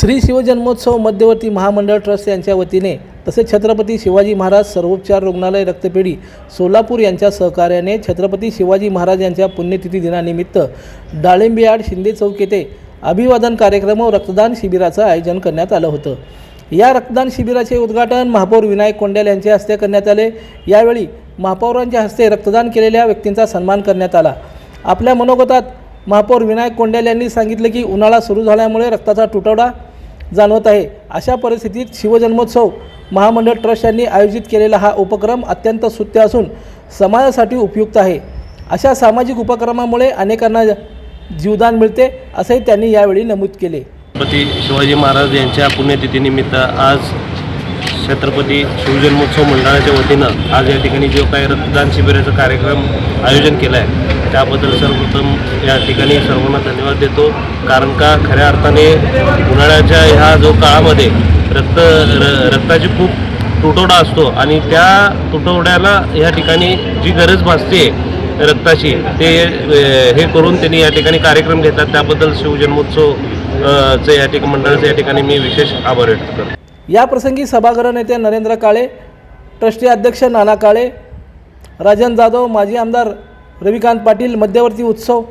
श्री शिवजन्मोत्सव मध्यवर्ती महामंडळ ट्रस्ट यांच्या वतीने तसेच छत्रपती शिवाजी महाराज सर्वोपचार रुग्णालय रक्तपेढी सोलापूर यांच्या सहकार्याने छत्रपती शिवाजी महाराज यांच्या पुण्यतिथी दिनानिमित्त डाळिंबयार्ड शिंदे चौक येथे अभिवादन कार्यक्रम व रक्तदान शिबिराचं आयोजन करण्यात आलं होतं। या रक्तदान शिबिराचे उद्घाटन महापौर विनायक कोंड्याल यांच्या हस्ते करण्यात आले। यावेळी महापौरांच्या हस्ते रक्तदान केलेल्या व्यक्तींचा सन्मान करण्यात आला। आपल्या मनोगतात महापौर विनायक कोंड्याल यांनी सांगितले की उन्हाळा सुरू झाल्यामुळे रक्ताचा तुटवडा जाणवत आहे। अशा परिस्थितीत शिवजन्मोत्सव महामंडळ ट्रस्ट यांनी आयोजित केलेला हा उपक्रम अत्यंत स्तुत्य असून समाजासाठी उपयुक्त आहे। अशा सामाजिक उपक्रमामुळे अनेकांना जीवदान मिळते असे त्यांनी यावेळी नमूद केले। छत्रपती शिवाजी महाराज यांच्या पुण्यतिथीनिमित्त आज छत्रपती शिवजन्मोत्सव मंडळाच्या वतीनं आज या ठिकाणी जो काही रक्तदान शिबिराचा कार्यक्रम आयोजन केला आहे त्याबद्दल सर्वप्रथम या ठिकाणी सर्वांना धन्यवाद देतो। कारण का खऱ्या अर्थाने उन्हाळ्याच्या ह्या जो काळामध्ये रक्ताची खूप तुटवडा असतो आणि त्या तुटवड्याला या ठिकाणी जी गरज भासते रक्ताची ते हे करून त्यांनी या ठिकाणी कार्यक्रम घेतात। त्याबद्दल शिवजन्मोत्सव चे या ठिकाणी मंडळाचे या ठिकाणी मी विशेष आभार व्यक्त करतो। या प्रसंगी सभागृह नेते नरेंद्र काळे, ट्रस्टी अध्यक्ष नाना काळे, राजन जाधव, माजी आमदार रविकांत पाटील, मध्यवर्ती उत्सव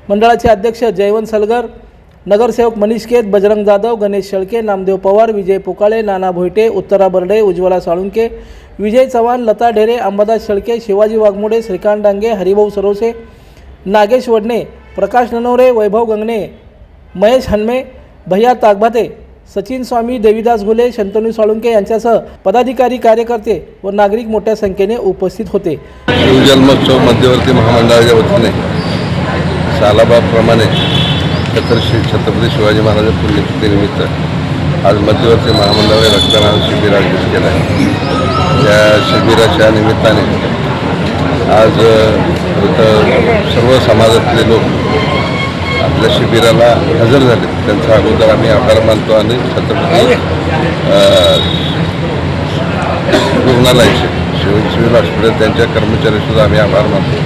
मंडळाचे अध्यक्ष जयवंत सलगर, नगरसेवक मनीष केत, बजरंग जाधव, गणेश शेळके, नामदेव पवार, विजय पोकाळे, नाना भोयटे, उत्तरा बर्डे, उज्ज्वला साळुंके, विजय चव्हाण, लता ढेरे, अंबादास शेळके, शिवाजी वाघमोडे, श्रीकांत डांगे, हरिभाऊ सरोसे, नागेश वडणे, प्रकाश ननवरे, वैभव गंगणे, महेश हनमे, भैया ताकभाते, सचिन स्वामी, देवीदास घुले, शंतनू साळुंके यांच्यासह पदाधिकारी, कार्यकर्ते व नागरिक मोठ्या संख्येने उपस्थित होते। शिवजन्मोत्सव मध्यवर्ती महामंडळाच्या वतीने सालाबाप्रमाणे छत्रपती शिवाजी महाराज पुण्यतिथीनिमित्त आज मध्यवर्ती महामंडळाने रक्तदान शिबिर आयोजित केलं आहे। या शिबिराच्या निमित्ताने आज सर्व समाजातले लोक आपल्या शिबिराला हजर झाले। त्यांचा अगोदर आम्ही आभार मानतो आणि छत्रपती रुग्णालयाचे सिव्हिल हॉस्पिटल त्यांच्या कर्मचाऱ्यांसुद्धा आम्ही आभार मानतो।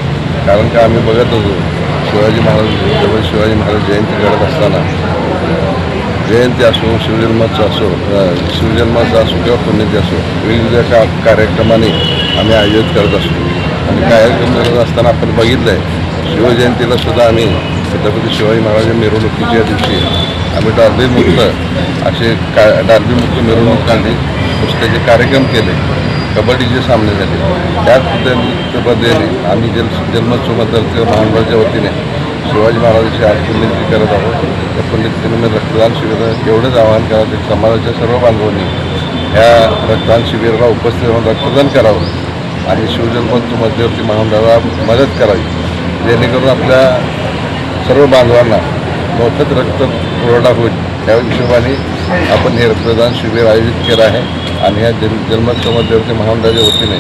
कारण का आम्ही बघत होतो शिवाजी महाराज जयंती करत असताना जयंती असो, शिवजन्माचा असो किंवा पुण्यतिथी असो वेगवेगळ्या कार्यक्रमाने आम्ही आयोजित करत असतो। आणि कार्यक्रम करत असताना आपण बघितलं आहे शिवजयंतीला सुद्धा आम्ही छत्रपती शिवाजी महाराज मिरवणुकीच्या दिवशी आम्ही डार्बीमुक्त मिरवणूक काढली, पुस्तकाचे कार्यक्रम केले, कबड्डीचे सामने झाले। त्याच पद्धतीने आम्ही जन्मोत्सव मध्यवर्ती महामंडळाच्या वतीने शिवाजी महाराजांची आज पुण्यतिथी करत आहोत। त्या पुण्यतिथीनिमित्त रक्तदान शिबिर एवढंच आवाहन करावं समाजाच्या सर्व बांधवांनी ह्या रक्तदान शिबिराला उपस्थित राहून रक्तदान करावं आणि शिवजन्मोत्सव मध्यवर्ती महामंडळाला मदत करावी, जेणेकरून आपल्या सर्व बांधवांना मोफत रक्त पुरवठा होईल। त्या हिशोबाने आपण हे रक्तदान शिबिर आयोजित केलं आहे। आणि ह्या जन्मोत्सव मध्यवर्ती महामंडळाच्या वतीने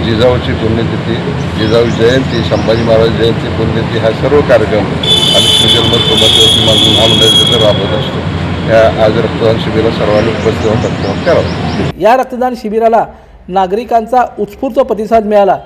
जिजाऊची पुण्यतिथी, जिजाऊ जयंती, संभाजी महाराज जयंती, पुण्यतिथी हा सर्व कार्यक्रम आणि शिवजन्मोत्सव मध्यवर्ती महामंडळाचे राबवत असतो। या आज रक्तदान शिबिराला सर्वांनी उपस्थित राहून रक्तदान करावं। या रक्तदान शिबिराला नागरिकांचा उत्स्फूर्त प्रतिसाद मिळाला।